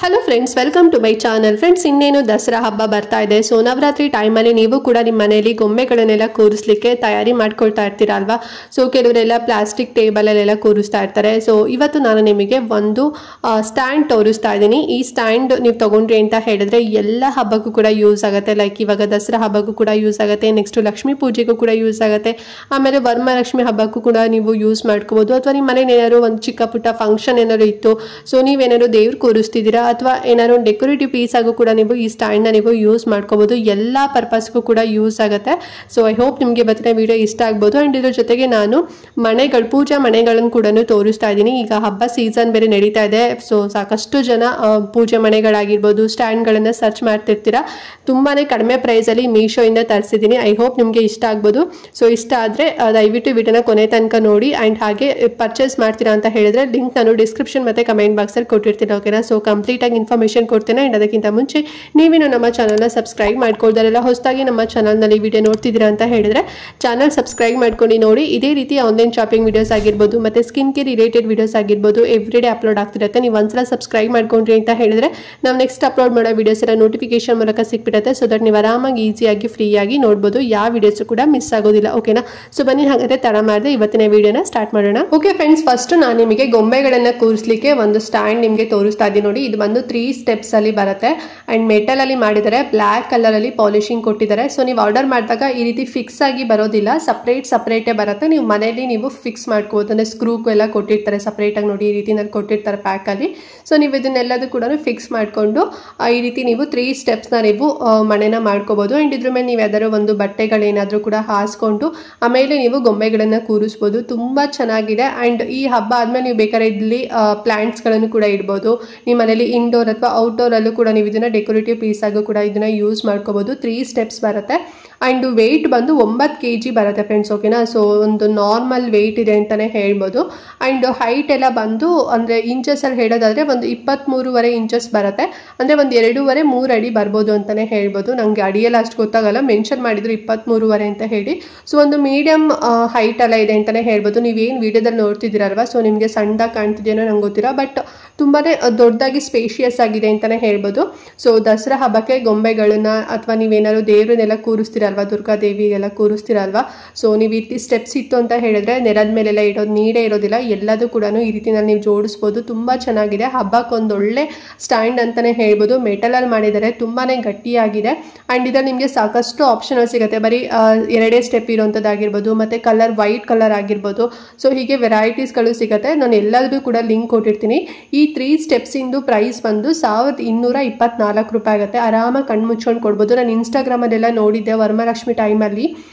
Hello friends, welcome to my channel. Friends, ಇನ್ನೇನು ದಸರಾ ಹಬ್ಬ ಬರ್ತಾ ಇದೆ. ಸೊ ನವರಾತ್ರಿ ಟೈಮಲ್ಲಿ ನೀವು ಕೂಡ ನಿಮ್ಮ ಮನೆಯಲ್ಲಿ ಗೊಂಬೆಗಳನ್ನೆಲ್ಲ ಕೂರಿಸ್ಲಿಕ್ಕೆ ತಯಾರಿ ಮಾಡ್ಕೊಳ್ತಾ ಇರ್ತೀರಾ ಅಲ್ವಾ. ಸೊ ಕೆಲವರೆಲ್ಲ ಪ್ಲಾಸ್ಟಿಕ್ ಟೇಬಲಲ್ಲೆಲ್ಲ ಕೂರಿಸ್ತಾ ಇರ್ತಾರೆ. ಸೊ ಇವತ್ತು ನಾನು ನಿಮಗೆ ಒಂದು ಸ್ಟ್ಯಾಂಡ್ ತೋರಿಸ್ತಾ ಇದ್ದೀನಿ. ಈ ಸ್ಟ್ಯಾಂಡ್ ನೀವು ತಗೊಂಡ್ರಿ ಅಂತ ಹೇಳಿದ್ರೆ ಎಲ್ಲ ಹಬ್ಬಕ್ಕೂ ಕೂಡ ಯೂಸ್ ಆಗುತ್ತೆ. ಲೈಕ್ ಇವಾಗ ದಸರಾ ಹಬ್ಬಕ್ಕೂ ಕೂಡ ಯೂಸ್ ಆಗುತ್ತೆ, ನೆಕ್ಸ್ಟ್ ಲಕ್ಷ್ಮೀ ಪೂಜೆಗೂ ಕೂಡ ಯೂಸ್ ಆಗುತ್ತೆ, ಆಮೇಲೆ ವರಮಹಾಲಕ್ಷ್ಮಿ ಹಬ್ಬಕ್ಕೂ ಕೂಡ ನೀವು ಯೂಸ್ ಮಾಡ್ಕೋಬಹುದು. ಅಥವಾ ನಿಮ್ಮ ಮನೇಲಿ ಏನಾದ್ರು ಒಂದು ಚಿಕ್ಕ ಪುಟ್ಟ ಫಂಕ್ಷನ್ ಏನಾದ್ರು ಇತ್ತು, ಸೊ ನೀವೇನಾದ್ರು ದೇವ್ರು ಕೂರಿಸ್ತಿದ್ದೀರಾ ಅಥವಾ ಏನಾದ್ರು ಡೆಕೋರೇಟಿವ್ ಪೀಸ್ ಆಗು ಕೂಡ ನೀವು ಈ ಸ್ಟ್ಯಾಂಡ್ನ ನೀವು ಯೂಸ್ ಮಾಡ್ಕೋಬಹುದು. ಎಲ್ಲ ಪರ್ಪಸ್ಗೂ ಕೂಡ ಯೂಸ್ ಆಗುತ್ತೆ. ಸೊ ಐ ಹೋಪ್ ನಿಮಗೆ ಇವತ್ತಿನ ವಿಡಿಯೋ ಇಷ್ಟ ಆಗ್ಬೋದು. ಆ್ಯಂಡ್ ಇದ್ರ ಜೊತೆಗೆ ನಾನು ಪೂಜಾ ಮನೆಗಳನ್ನು ಕೂಡ ತೋರಿಸ್ತಾ ಇದ್ದೀನಿ. ಈಗ ಹಬ್ಬ ಸೀಸನ್ ಬೇರೆ ನಡೀತಾ ಇದೆ. ಸೊ ಸಾಕಷ್ಟು ಜನ ಪೂಜೆ ಮನೆಗಳಾಗಿರ್ಬೋದು, ಸ್ಟ್ಯಾಂಡ್ಗಳನ್ನು ಸರ್ಚ್ ಮಾಡ್ತಿರ್ತೀರಾ. ತುಂಬಾ ಕಡಿಮೆ ಪ್ರೈಸಲ್ಲಿ ಮೀಶೋಯಿಂದ ತರಿಸಿದ್ದೀನಿ. ಐ ಹೋಪ್ ನಿಮಗೆ ಇಷ್ಟ ಆಗ್ಬೋದು. ಸೊ ಇಷ್ಟ ಆದರೆ ದಯವಿಟ್ಟು ವಿಡಿಯೋನ ಕೊನೆ ತನಕ ನೋಡಿ. ಆ್ಯಂಡ್ ಹಾಗೆ ಪರ್ಚೇಸ್ ಮಾಡ್ತೀರಾ ಅಂತ ಹೇಳಿದ್ರೆ ಲಿಂಕ್ ನಾನು ಡಿಸ್ಕ್ರಿಪ್ಷನ್ ಮತ್ತು ಕಮೆಂಟ್ ಬಾಕ್ಸಲ್ಲಿ ಕೊಟ್ಟಿರ್ತೀನಿ. ಓಕೆನಾ. ಸೊ ಕಂಪ್ಲೀಟಾಗಿ ಇನ್ಫಾರ್ಮೇಷನ್ ಕೊಡ್ತೇನೆ. ಆ್ಯಂಡ್ ಅದಕ್ಕಿಂತ ಮುಂಚೆ ನೀವೇನು ನಮ್ಮ ಚಾನಲ್ನ ಸಬ್ಸ್ಕ್ರೈಬ್ ಮಾಡ್ಕೊಳ್ದಾರೆಲ್ಲ ಹೊಸದಾಗಿ ನಮ್ಮ ಚಾನಲ್ನಲ್ಲಿ ವಿಡಿಯೋ ನೋಡ್ತಿದ್ದೀರಾ ಅಂತ ಹೇಳಿದ್ರೆ ಚಾನಲ್ ಸಬ್ಸ್ಕ್ರೈಬ್ ಮಾಡ್ಕೊಂಡು ನೋಡಿ. ಇದೇ ರೀತಿ ಆನ್ಲೈನ್ ಶಾಪಿಂಗ್ ವಿಡಿಯೋಸ್ ಆಗಿರ್ಬೋದು ಮತ್ತು ಸ್ಕಿನ್ ಕೇರ್ ರಿಲೇಟೆಡ್ ವಿಡಿಯೋಸ್ ಆಗಿರ್ಬೋದು ಎವ್ರಿಡೇ ಅಪ್ಲೋಡ್ ಆಗ್ತಿರುತ್ತೆ. ನೀವು ಒಂದ್ಸಲ ಸಬ್ಸ್ಕ್ರೈಬ್ ಮಾಡ್ಕೊಂಡ್ರಿ ಅಂತ ಹೇಳಿದ್ರೆ ನಾವು ನೆಕ್ಸ್ಟ್ ಅಪ್ಲೋಡ್ ಮಾಡೋ ವಿಡಿಯೋಸ್ ಎಲ್ಲ ನೋಟಿಫಿಕೇಶನ್ ಮೂಲಕ ಸಿಕ್ಬಿಡುತ್ತೆ. ಸೊ ದಟ್ ನೀವು ಆರಾಮಾಗಿ ಈಸಿಯಾಗಿ ಫ್ರೀಯಾಗಿ ನೋಡ್ಬೋದು. ಯಾವ ವಿಡಿಯೋಸ್ ಕೂಡ ಮಿಸ್ ಆಗೋದಿಲ್ಲ. ಓಕೆನಾ. ಸೊ ಬನ್ನಿ ಹಾಗಾದ್ರೆ ತಡ ಮಾಡದೆ ಇವತ್ತಿನ ವಿಡಿಯೋನ ಸ್ಟಾರ್ಟ್ ಮಾಡೋಣ. ಓಕೆ ಫ್ರೆಂಡ್ಸ್, ಫಸ್ಟ್ ನಾನು ನಿಮಗೆ ಗೊಂಬೆಗಳನ್ನ ಕೂರಿಸಲಿಕ್ಕೆ ಒಂದು ಸ್ಟ್ಯಾಂಡ್ ನಿಮಗೆ ತೋರಿಸ್ತಾ ಇದ್ದೀನಿ ನೋಡಿ. ಇದು ಬಂದು 3 ಸ್ಟೆಪ್ಸ್ ಅಲ್ಲಿ ಬರುತ್ತೆ. ಅಂಡ್ ಮೆಟಲ್ ಅಲ್ಲಿ ಮಾಡಿದರೆ, ಬ್ಲಾಕ್ ಕಲರ್ ಅಲ್ಲಿ ಪಾಲಿಶಿಂಗ್ ಕೊಟ್ಟಿದ್ದಾರೆ. ಸೊ ನೀವು ಆರ್ಡರ್ ಮಾಡಿದಾಗ ಈ ರೀತಿ ಫಿಕ್ಸ್ ಆಗಿ ಬರೋದಿಲ್ಲ, ಸಪ್ರೇಟೇ ಬರುತ್ತೆ. ನೀವು ಮನೆಯಲ್ಲಿ ನೀವು ಫಿಕ್ಸ್ ಮಾಡ್ಕೋಬಹುದು. ಅಂದ್ರೆ ಸ್ಕ್ರೂಗೂ ಎಲ್ಲ ಕೊಟ್ಟಿರ್ತಾರೆ ಸಪ್ರೇಟ್ ಆಗಿ ನೋಡಿ, ಈ ರೀತಿ ಕೊಟ್ಟಿರ್ತಾರೆ ಪ್ಯಾಕ್ ಅಲ್ಲಿ. ಸೊ ನೀವು ಇದನ್ನೆಲ್ಲದೂ ಕೂಡ ಫಿಕ್ಸ್ ಮಾಡ್ಕೊಂಡು ಈ ರೀತಿ ನೀವು 3 ಸ್ಟೆಪ್ಸ್ನ ನೀವು ಮನೆನ ಮಾಡ್ಕೋಬಹುದು. ಅಂಡ್ ಇದ್ರ ಮೇಲೆ ನೀವು ಯಾವ್ದಾದ್ರು ಒಂದು ಬಟ್ಟೆಗಳೇನಾದ್ರೂ ಕೂಡ ಹಾಸ್ಕೊಂಡು ಆಮೇಲೆ ನೀವು ಗೊಂಬೆಗಳನ್ನ ಕೂರಿಸ್ಬೋದು. ತುಂಬಾ ಚೆನ್ನಾಗಿದೆ. ಅಂಡ್ ಈ ಹಬ್ಬ ಆದ್ಮೇಲೆ ನೀವು ಬೇಕಾದ್ರೆ ಇಲ್ಲಿ ಪ್ಲಾಂಟ್ಸ್ ಗಳನ್ನು ಕೂಡ ಇಡ್ಬೋದು. ನಿಮ್ಮ ಮನೇಲಿ ಇಂಡೋರ್ ಅಥವಾ ಔಟ್ಡೋರ್ ಅಲ್ಲೂ ಕೂಡ ನೀವು ಇದನ್ನ ಡೆಕೋರೇಟಿವ್ ಪೀಸ್ ಆಗು ಕೂಡ ಇದನ್ನ ಯೂಸ್ ಮಾಡ್ಕೋಬಹುದು. 3 ಸ್ಟೆಪ್ಸ್ ಬರುತ್ತೆ. ಅಂಡ್ ವೆಯ್ಟ್ ಬಂದು 9 kg ಬರುತ್ತೆ ಫ್ರೆಂಡ್ಸ್. ಓಕೆನಾ. ಸೊ ಒಂದು ನಾರ್ಮಲ್ ವೆಯ್ಟ್ ಇದೆ ಅಂತಾನೆ ಹೇಳ್ಬೋದು. ಅಂಡ್ ಹೈಟ್ ಎಲ್ಲ ಬಂದು ಅಂದ್ರೆ ಇಂಚಸ್ ಅಲ್ಲಿ ಹೇಳೋದಾದ್ರೆ ಒಂದು 23.5 ಇಂಚಸ್ ಬರುತ್ತೆ. ಅಂದ್ರೆ ಒಂದು 2.5-3 ಅಡಿ ಬರ್ಬೋದು ಅಂತಾನೆ ಹೇಳ್ಬೋದು. ನಂಗೆ ಅಡಿಯೆಲ್ಲ ಅಷ್ಟು ಗೊತ್ತಾಗಲ್ಲ, ಮೆನ್ಷನ್ ಮಾಡಿದ್ರು 23.5 ಅಂತ ಹೇಳಿ. ಸೊ ಒಂದು ಮೀಡಿಯಂ ಹೈಟ್ ಎಲ್ಲ ಇದೆ ಅಂತಾನೆ ಹೇಳ್ಬೋದು. ನೀವೇನು ವಿಡಿಯೋದಲ್ಲಿ ನೋಡ್ತಿದ್ದೀರಲ್ವಾ, ಸೊ ನಿಮಗೆ ಸಣ್ಣದಾಗಿ ಕಾಣ್ತಿದೆಯೋ ನಂಗೆ ಗೊತ್ತಿಲ್ಲ, ಬಟ್ ತುಂಬಾನೇ ದೊಡ್ಡದಾಗಿ ಸ್ಪೇಷಿಯಸ್ ಆಗಿದೆ ಅಂತಾನೆ ಹೇಳ್ಬೋದು. ಸೊ ದಸರಾ ಹಬ್ಬಕ್ಕೆ ಗೊಂಬೆಗಳನ್ನ ಅಥವಾ ನೀವೇನಾದ್ರು ದೇವ್ರನ್ನೆಲ್ಲ ಕೂರಿಸ್ತೀರಲ್ವಾ, ದುರ್ಗಾದೇವಿಗೆಲ್ಲ ಕೂರಿಸ್ತೀರಲ್ವಾ, ಸೊ ನೀವು ಈ ರೀತಿ ಸ್ಟೆಪ್ಸ್ ಇತ್ತು ಅಂತ ಹೇಳಿದ್ರೆ ನೆಲದ ಮೇಲೆಲ್ಲ ಇಡೋದು ನೀಡೇ ಇರೋದಿಲ್ಲ. ಎಲ್ಲದೂ ಕೂಡ ಈ ರೀತಿನಲ್ಲಿ ನೀವು ಜೋಡಿಸ್ಬೋದು. ತುಂಬಾ ಚೆನ್ನಾಗಿದೆ. ಹಬ್ಬಕ್ಕೆ ಒಂದು ಒಳ್ಳೆ ಸ್ಟ್ಯಾಂಡ್ ಅಂತಾನೆ ಹೇಳ್ಬೋದು. ಮೆಟಲ್ ಅಲ್ಲಿ ಮಾಡಿದರೆ ತುಂಬಾನೇ ಗಟ್ಟಿಯಾಗಿದೆ. ಅಂಡ್ ಇದ್ರಲ್ಲಿ ನಿಮಗೆ ಸಾಕಷ್ಟು ಆಪ್ಷನ್ ಸಿಗುತ್ತೆ. ಬರೀ 2 ಸ್ಟೆಪ್ ಇರುವಂತದ್ದಾಗಿರ್ಬೋದು, ಮತ್ತೆ ಕಲರ್ ವೈಟ್ ಕಲರ್ ಆಗಿರ್ಬೋದು. ಸೊ ಹೀಗೆ ವೆರೈಟೀಸ್ಗಳು ಸಿಗುತ್ತೆ. ನಾನು ಎಲ್ಲದೂ ಕೂಡ ಲಿಂಕ್ ಕೊಟ್ಟಿರ್ತೀನಿ. ಈ 3 ಸ್ಟೆಪ್ಸ್ ಇಂದು ಪ್ರೈಸ್ ಬಂದು 1224 ರೂಪಾಯಿ ಆಗುತ್ತೆ. ಆರಾಮಾಗಿ ಕಣ್ಣು ಮುಚ್ಕೊಂಡು ಕೊಡ್ಬೋದು. ನಾನು ಇನ್ಸ್ಟಾಗ್ರಾಮಲ್ಲೆಲ್ಲ ನೋಡಿದ್ದೆ ವರಮಹಾಲಕ್ಷ್ಮಿ ಟೈಮಲ್ಲಿ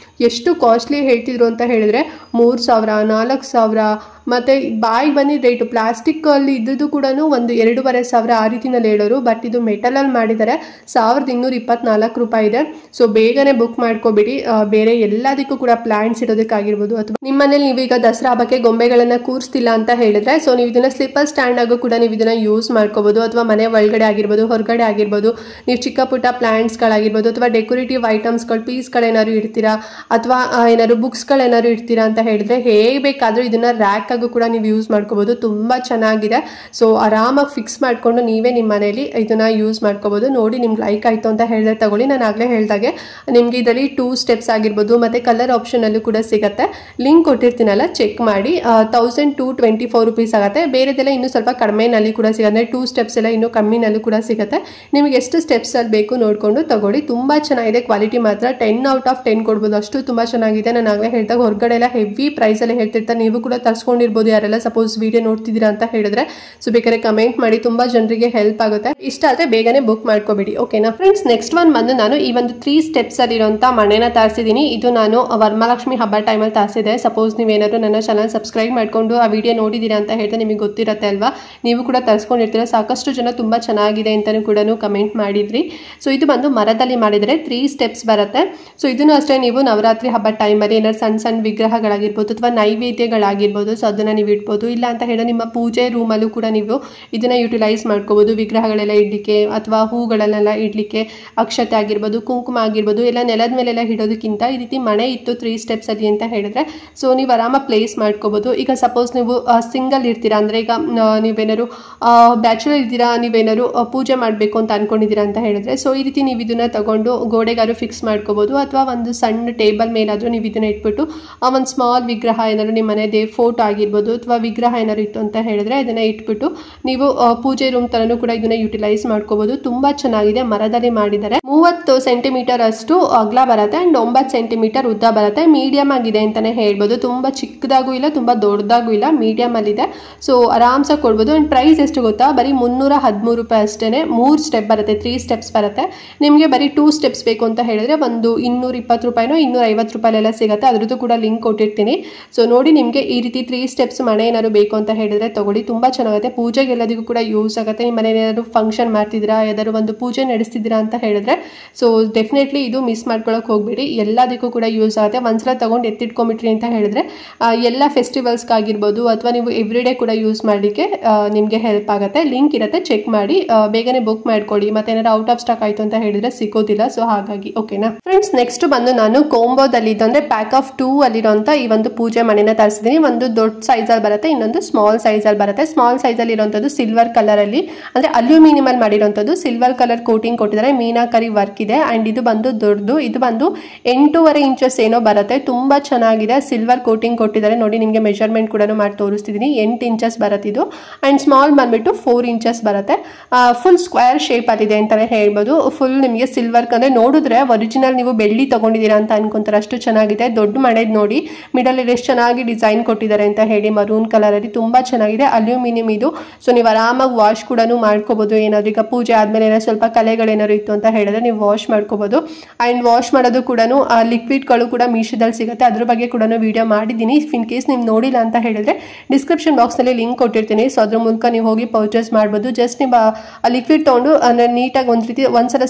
ಎಷ್ಟು ಕಾಸ್ಟ್ಲಿ ಹೇಳ್ತಿದ್ರು ಅಂತ ಹೇಳಿದ್ರೆ 3000, 4000 ಮತ್ತೆ ಬಾಯಿಗೆ ಬಂದಿದ್ದ ರೇಟು. ಪ್ಲಾಸ್ಟಿಕ್ ಅಲ್ಲಿ ಇದ್ದು ಕೂಡ ಒಂದು 2500 ಆ ರೀತಿನಲ್ಲಿ ಹೇಳೋರು. ಬಟ್ ಇದು ಮೆಟಲ್ ಅಲ್ಲಿ ಮಾಡಿದರೆ 1224 ರೂಪಾಯಿ ಇದೆ. ಸೊ ಬೇಗನೆ ಬುಕ್ ಮಾಡ್ಕೋಬಿಡಿ. ಬೇರೆ ಎಲ್ಲದಕ್ಕೂ ಕೂಡ ಪ್ಲಾಂಟ್ಸ್ ಇಡೋದಕ್ಕಾಗಿರ್ಬೋದು ಅಥವಾ ನಿಮ್ಮನೇಲಿ ನೀವು ಈಗ ದಸರಾ ಹಬ್ಬಕ್ಕೆ ಗೊಂಬೆಗಳನ್ನ ಕೂರಿಸ್ತಿಲ್ಲ ಅಂತ ಹೇಳಿದ್ರೆ ಸೊ ನೀವು ಇದನ್ನ ಸ್ಲಿಪ್ಪರ್ ಸ್ಟ್ಯಾಂಡ್ ಆಗು ಕೂಡ ನೀವು ಇದನ್ನ ಯೂಸ್ ಮಾಡ್ಕೋಬಹುದು. ಅಥವಾ ಮನೆ ಒಳಗಡೆ ಆಗಿರ್ಬೋದು, ಹೊರಗಡೆ ಆಗಿರ್ಬೋದು, ನೀವು ಚಿಕ್ಕ ಪುಟ್ಟ ಪ್ಲಾಂಟ್ಸ್ಗಳಾಗಿರ್ಬೋದು ಅಥವಾ ಡೆಕೋರೇಟಿವ್ ಐಟಮ್ಸ್ಗಳು ಪೀಸ್ಗಳೇನಾದ್ರು ಇಡ್ತೀರಾ ಅಥವಾ ಏನಾದ್ರು ಬುಕ್ಸ್ಗಳೇನಾದ್ರು ಇಡ್ತೀರಾ ಅಂತ ಹೇಳಿದ್ರೆ ಹೇಗೆ ಬೇಕಾದರೂ ಇದನ್ನ ರ್ಯಾಕ್ ಆಗು ಕೂಡ ನೀವು ಯೂಸ್ ಮಾಡ್ಕೋಬಹುದು. ತುಂಬಾ ಚೆನ್ನಾಗಿದೆ. ಸೊ ಆರಾಮಾಗಿ ಫಿಕ್ಸ್ ಮಾಡ್ಕೊಂಡು ನೀವೇ ನಿಮ್ಮ ಮನೆಯಲ್ಲಿ ಇದನ್ನ ಯೂಸ್ ಮಾಡ್ಕೋಬಹುದು. ನೋಡಿ ನಿಮ್ಗೆ ಲೈಕ್ ಆಯ್ತು ಅಂತ ಹೇಳಿದ್ರೆ ತಗೊಳ್ಳಿ. ನಾನು ಆಗ್ಲೇ ಹೇಳ್ದಾಗೆ ನಿಮ್ಗೆ ಇದರಲ್ಲಿ 2 ಸ್ಟೆಪ್ಸ್ ಆಗಿರ್ಬೋದು ಮತ್ತೆ ಕಲರ್ ಆಪ್ಷನ್ ಅಲ್ಲೂ ಕೂಡ ಸಿಗುತ್ತೆ. ಲಿಂಕ್ ಕೊಟ್ಟಿರ್ತೀನಲ್ಲ, ಚೆಕ್ ಮಾಡಿ. 1224 ರೂಪೀಸ್ ಆಗುತ್ತೆ. ಬೇರೆದೆಲ್ಲ ಇನ್ನೂ ಸ್ವಲ್ಪ ಕಡಿಮೆನಲ್ಲಿ ಕೂಡ ಸಿಗುತ್ತೆ. 2 ಸ್ಟೆಪ್ಸ್ ಎಲ್ಲ ಇನ್ನೂ ಕಮ್ಮಿನಲ್ಲೂ ಕೂಡ ಸಿಗುತ್ತೆ. ನಿಮಗೆ ಎಷ್ಟು ಸ್ಟೆಪ್ಸ್ ಅಲ್ಲಿ ಬೇಕು ನೋಡ್ಕೊಂಡು ತಗೊಳ್ಳಿ. ತುಂಬಾ ಚೆನ್ನಾಗಿದೆ. ಕ್ವಾಲಿಟಿ ಮಾತ್ರ 10 ಔಟ್ ಆಫ್ 10 ಕೊಡ್ಬೋದು. ಅಷ್ಟು ತುಂಬಾ ಚೆನ್ನಾಗಿದೆ. ನಾನು ಆಗಲೇ ಹೇಳ್ದಾಗ ಹೊರಗಡೆ ಎಲ್ಲ ಹೆವಿ ಪ್ರೈಸ್ ಅಲ್ಲಿ ಹೇಳ್ತಿರ್ತಾರೆ. ನೀವು ಕೂಡ ತರಿಸ್ಕೊಂಡಿರ್ಬೋದು ಯಾರೆಲ್ಲ ಸಪೋಸ್ ವಿಡಿಯೋ ನೋಡ್ತಿದ್ದೀರಾ ಅಂತ ಹೇಳಿದ್ರೆ. ಸೊ ಬೇಕಾದ್ರೆ ಕಮೆಂಟ್ ಮಾಡಿ, ತುಂಬಾ ಜನರಿಗೆ ಹೆಲ್ಪ್ ಆಗುತ್ತೆ. ಇಷ್ಟ ಆದ್ರೆ ಬೇಗನೆ ಬುಕ್ ಮಾಡ್ಕೋಬಿಡಿ. ಓಕೆನಾ ಫ್ರೆಂಡ್ಸ್. ನೆಕ್ಸ್ಟ್ ಒನ್ ಬಂದು ನಾನು ಈ ಒಂದು 3 ಸ್ಟೆಪ್ಸ್ ಅಲ್ಲಿ ಇರುವಂತ ಮನೆನ ತರಿಸಿದ್ದೀನಿ. ಇದು ನಾನು ವರಮಹಾಲಕ್ಷ್ಮಿ ಹಬ್ಬ ಟೈಮಲ್ಲಿ ತರಿಸಿದೆ. ಸಪೋಸ್ ನೀವೇನಾದ್ರು ನನ್ನ ಚಾನಲ್ ಸಬ್ಸ್ಕ್ರೈಬ್ ಮಾಡ್ಕೊಂಡು ಆ ವಿಡಿಯೋ ನೋಡಿದ್ದೀರಾ ಅಂತ ಹೇಳಿದ್ರೆ ನಿಮಗೆ ಗೊತ್ತಿರುತ್ತೆ ಅಲ್ವಾ, ನೀವು ಕೂಡ ತರಿಸ್ಕೊಂಡಿರ್ತೀರ. ಸಾಕಷ್ಟು ಜನ ತುಂಬಾ ಚೆನ್ನಾಗಿದೆ ಅಂತಾನು ಕೂಡ ಕಮೆಂಟ್ ಮಾಡಿದ್ರಿ. ಸೊ ಇದು ಬಂದು ಮರದಲ್ಲಿ ಮಾಡಿದರೆ 3 ಸ್ಟೆಪ್ಸ್ ಬರುತ್ತೆ. ಸೊ ಇದನ್ನು ಅಷ್ಟೇ ನೀವು ನವರಾತ್ರಿ ಹಬ್ಬ ಟೈಮಲ್ಲಿ ಏನಾದ್ರು ಸಣ್ಣ ವಿಗ್ರಹಗಳಾಗಿರ್ಬೋದು ಅಥವಾ ನೈವೇದ್ಯಗಳಾಗಿರ್ಬೋದು, ಸೊ ಅದನ್ನು ನೀವು ಇಡ್ಬೋದು. ಇಲ್ಲ ಅಂತ ಹೇಳಿದ್ರೆ ನಿಮ್ಮ ಪೂಜೆ ರೂಮಲ್ಲೂ ಕೂಡ ನೀವು ಇದನ್ನು ಯುಟಿಲೈಸ್ ಮಾಡ್ಕೋಬೋದು. ವಿಗ್ರಹಗಳೆಲ್ಲ ಇಡಲಿಕ್ಕೆ ಅಥವಾ ಹೂಗಳನ್ನೆಲ್ಲ ಇಡಲಿಕ್ಕೆ, ಅಕ್ಷತೆ ಆಗಿರ್ಬೋದು, ಕುಂಕುಮ ಆಗಿರ್ಬೋದು, ಎಲ್ಲ ನೆಲದ ಮೇಲೆಲ್ಲ ಇಡೋದಕ್ಕಿಂತ ಈ ರೀತಿ ಮನೆ ಇತ್ತು 3 ಸ್ಟೆಪ್ಸಲ್ಲಿ ಅಂತ ಹೇಳಿದ್ರೆ ಸೊ ನೀವು ಆರಾಮಾಗಿ ಪ್ಲೇಸ್ ಮಾಡ್ಕೋಬೋದು. ಈಗ ಸಪೋಸ್ ನೀವು ಸಿಂಗಲ್ ಇರ್ತೀರಾ ಅಂದರೆ, ಈಗ ನೀವೇನಾದ್ರು ಬ್ಯಾಚುಲರ್ ಇದ್ದೀರಾ, ನೀವೇನಾದ್ರು ಪೂಜೆ ಮಾಡಬೇಕು ಅಂತ ಅನ್ಕೊಂಡಿದ್ದೀರಾ ಅಂತ ಹೇಳಿದ್ರೆ ಸೊ ಈ ರೀತಿ ನೀವು ಇದನ್ನ ತಗೊಂಡು ಗೋಡೆಗಾರು ಫಿಕ್ಸ್ ಮಾಡ್ಕೋಬೋದು. ಅಥವಾ ಒಂದು ಸಣ್ಣ ಟೇಬಲ್ ಮೇಲಾದರೂ ನೀವು ಇದನ್ನ ಇಟ್ಬಿಟ್ಟು ಒಂದು ಸ್ಮಾಲ್ ವಿಗ್ರಹ ಏನಾದ್ರು ನಿಮ್ಮ ಮನೆ ಫೋಟೋ ಆಗಿರ್ಬೋದು ಅಥವಾ ವಿಗ್ರಹ ಏನಾದ್ರು ಇತ್ತು ಅಂತ ಹೇಳಿದ್ರೆ ಇದನ್ನ ಇಟ್ಬಿಟ್ಟು ನೀವು ಪೂಜೆ ರೂಮ್ ತರನು ಕೂಡ ಇದನ್ನ ಯುಟಿಲೈಸ್ ಮಾಡ್ಕೋಬೋದು. ತುಂಬಾ ಚೆನ್ನಾಗಿದೆ, ಮರದಲ್ಲಿ ಮಾಡಿದ್ದಾರೆ. 30 ಸೆಂಟಿಮೀಟರ್ ಅಷ್ಟು ಅಗಲ ಬರುತ್ತೆ ಅಂಡ್ 9 ಸೆಂಟಿಮೀಟರ್ ಉದ್ದ ಬರುತ್ತೆ. ಮೀಡಿಯಂ ಆಗಿದೆ ಅಂತಾನೆ ಹೇಳ್ಬೋದು. ತುಂಬಾ ಚಿಕ್ಕದಾಗೂ ಇಲ್ಲ, ತುಂಬಾ ದೊಡ್ಡದಾಗೂ ಇಲ್ಲ, ಮೀಡಿಯಂ ಅಲ್ಲಿ ಇದೆ. ಸೊ ಆರಾಮ್ಸಾಗಿ ಕೊಡ್ಬೋದು. ಅಂಡ್ ಪ್ರೈಸ್ ಎಷ್ಟು ಗೊತ್ತಾ, ಬರೀ 313 ರೂಪಾಯಿ ಅಷ್ಟೇನೆ. 3 ಸ್ಟೆಪ್ ಬರುತ್ತೆ, 3 ಸ್ಟೆಪ್ಸ್ ಬರುತ್ತೆ. ನಿಮಗೆ ಬರೀ 2 ಸ್ಟೆಪ್ಸ್ ಬೇಕು ಅಂತ ಹೇಳಿದ್ರೆ ಒಂದು 220 ರೂಪಾಯಿನೋ 250 ರೂಪಾಯಿಲೆಲ್ಲ ಸಿಗುತ್ತೆ. ಅದ್ರದ್ದು ಕೂಡ ಲಿಂಕ್ ಕೊಟ್ಟಿರ್ತೀನಿ. ಸೊ ನೋಡಿ, ನಿಮಗೆ ಈ ರೀತಿ 3 ಸ್ಟೆಪ್ಸ್ ಮನೆ ಏನಾದ್ರು ಬೇಕು ಅಂತ ಹೇಳಿದ್ರೆ ತಗೊಳ್ಳಿ. ತುಂಬಾ ಚೆನ್ನಾಗುತ್ತೆ, ಪೂಜೆಗೆ ಎಲ್ಲದಕ್ಕೂ ಕೂಡ ಯೂಸ್ ಆಗುತ್ತೆ. ನಿಮ್ಮ ಮನೇಲಿ ಏನಾದ್ರು ಫಂಕ್ಷನ್ ಮಾಡ್ತಿದ್ದೀರಾ, ಯಾವ್ದಾದ್ರು ಒಂದು ಪೂಜೆ ನಡೆಸ್ತಿದ್ದೀರಾ ಅಂತ ಹೇಳಿದ್ರೆ ಸೊ ಡೆಫಿನೆಟ್ಲಿ ಇದು ಮಿಸ್ ಮಾಡ್ಕೊಳಕ್ ಹೋಗ್ಬೇಡಿ. ಎಲ್ಲದಕ್ಕೂ ಕೂಡ ಯೂಸ್ ಆಗುತ್ತೆ. ಒಂದ್ಸಲ ತಗೊಂಡು ಎತ್ತಿಟ್ಕೊಂಡ್ಬಿಟ್ರಿ ಅಂತ ಹೇಳಿದ್ರೆ ಎಲ್ಲ ಫೆಸ್ಟಿವಲ್ಸ್ಗಾಗಿರ್ಬೋದು ಅಥವಾ ನೀವು ಎವ್ರಿಡೇ ಕೂಡ ಯೂಸ್ ಮಾಡಲಿಕ್ಕೆ ನಿಮಗೆ ಹೆಲ್ಪ್ ಆಗುತ್ತೆ. ಲಿಂಕ್ ಇರುತ್ತೆ, ಚೆಕ್ ಮಾಡಿ ಬೇಗನೆ ಬುಕ್ ಮಾಡ್ಕೊಳ್ಳಿ. ಮತ್ತೆ ಏನಾದ್ರು ಔಟ್ ಆಫ್ ಸ್ಟಾಕ್ ಆಯಿತು ಅಂತ ಹೇಳಿದ್ರೆ ಸಿಗೋದಿಲ್ಲ. ಸೊ ಹಾಗಾಗಿ ಓಕೆನಾ ಫ್ರೆಂಡ್ಸ್. ನೆಕ್ಸ್ಟ್ ಬಂದು ನಾನು ಕೋಂಬೋದಲ್ಲಿ ಅಂದರೆ ಪ್ಯಾಕ್ ಆಫ್ 2 ಅಲ್ಲಿರೋಂಥ ಈ ಒಂದು ಪೂಜೆ ಮನೆನ ತರಿಸಿದ್ದೀನಿ. ಒಂದು ದೊಡ್ಡ ಸೈಜಲ್ಲಿ ಬರುತ್ತೆ, ಇನ್ನೊಂದು ಸ್ಮಾಲ್ ಸೈಜಲ್ಲಿ ಬರುತ್ತೆ. ಸ್ಮಾಲ್ ಸೈಜಲ್ಲಿ ಇರೋಂಥದ್ದು ಸಿಲ್ವರ್ ಕಲರಲ್ಲಿ ಅಂದರೆ ಅಲ್ಯೂಮಿನಿಯಂ ಅಲ್ಲಿ ಮಾಡಿರೋಂಥದ್ದು. ಸಿಲ್ವರ್ ಕಲರ್ ಕೋಟಿಂಗ್ ಕೊಟ್ಟಿದ್ದಾರೆ, ಮೀನಾಕರಿ ವರ್ಕ್ ಇದೆ. ಅಂಡ್ ಇದು ಬಂದು ದೊಡ್ಡದು, ಇದು ಬಂದು 8.5 ಇಂಚಸ್ ಏನೋ ಬರುತ್ತೆ. ತುಂಬಾ ಚೆನ್ನಾಗಿದೆ, ಸಿಲ್ವರ್ ಕೋಟಿಂಗ್ ಕೊಟ್ಟಿದ್ದಾರೆ. ನೋಡಿ, ನಿಮಗೆ ಮೆಜರ್ಮೆಂಟ್ ಕೂಡ ಮಾಡಿ ತೋರಿಸ್ತಿದ್ದೀನಿ. 8 ಇಂಚಸ್ ಬರುತ್ತೆ ಇದು. ಅಂಡ್ ಸ್ಮಾಲ್ ಬಂದ್ಬಿಟ್ಟು 4 ಇಂಚಸ್ ಬರುತ್ತೆ. ಫುಲ್ ಸ್ಕ್ವೇರ್ ಶೇಪ್ ಅಲ್ಲಿದೆ ಅಂತಾನೆ ಹೇಳ್ಬೋದು. ಫುಲ್ ನಿಮಗೆ ಸಿಲ್ವರ್ ಅಂದ್ರೆ ನೋಡಿದ್ರೆ ಒರಿಜಿನಲ್ ನೀವು ಬೆಳ್ಳಿ ತಗೊಂಡಿದ್ದೀರಾ ಅಂತ ಅನ್ಕೊಂತಾರೆ, ಅಷ್ಟು ಚೆನ್ನಾಗಿದೆ. ದೊಡ್ಡ ಮನೆದು ನೋಡಿ, ಮಿಡಲ್ ಎಷ್ಟು ಚೆನ್ನಾಗಿ ಡಿಸೈನ್ ಕೊಟ್ಟಿದ್ದಾರೆ ಅಂತ ಹೇಳಿ, ಮರೂನ್ ಕಲರ್ ಅಲ್ಲಿ ತುಂಬಾ ಚೆನ್ನಾಗಿದೆ. ಅಲ್ಯೂಮಿನಿಯಂ ಇದು. ಸೊ ನೀವು ಆರಾಮಾಗಿ ವಾಶ್ ಕೂಡ ಮಾಡ್ಕೋಬಹುದು. ಏನಾದ್ರು ಈಗ ಪೂಜೆ ಆದ್ಮೇಲೆ ಏನೋ ಸ್ವಲ್ಪ ಕಲೆಗಳೇನಾದ್ರು ಇತ್ತು ಅಂತ ಹೇಳಿದ್ರೆ ನೀವು ವಾಶ್ ಮಾಡ್ಕೋಬಹುದು. ಅಂಡ್ ವಾಶ್ ಮಾಡೋದು ಕೂಡ ಲಿಕ್ವಿಡ್ಗಳು ಕೂಡ ಮೀಶೋದಲ್ಲಿ ಸಿಗುತ್ತೆ. ಅದ್ರ ಬಗ್ಗೆ ಕೂಡ ವಿಡಿಯೋ ಮಾಡಿದ್ದೀನಿ. ಇನ್ ಕೇಸ್ ನೀವು ನೋಡಿಲ್ಲ ಅಂತ ಹೇಳಿದ್ರೆ ಡಿಸ್ಕ್ರಿಪ್ಷನ್ ಬಾಕ್ಸ್ ನಲ್ಲಿ ಲಿಂಕ್ ಕೊಟ್ಟಿರ್ತೀನಿ. ಸೊ ಅದ್ರ ಮೂಲಕ ನೀವು ಹೋಗಿ ಪರ್ಚೇಸ್ ಮಾಡ್ಬೋದು. ಜಸ್ಟ್ ನೀವು ಲಿಕ್ವಿಡ್ ತಗೊಂಡು ಅಂದ್ರೆ ನೀಟಾಗಿ ಒಂದು ರೀತಿ ಒಂದ್ಸಲ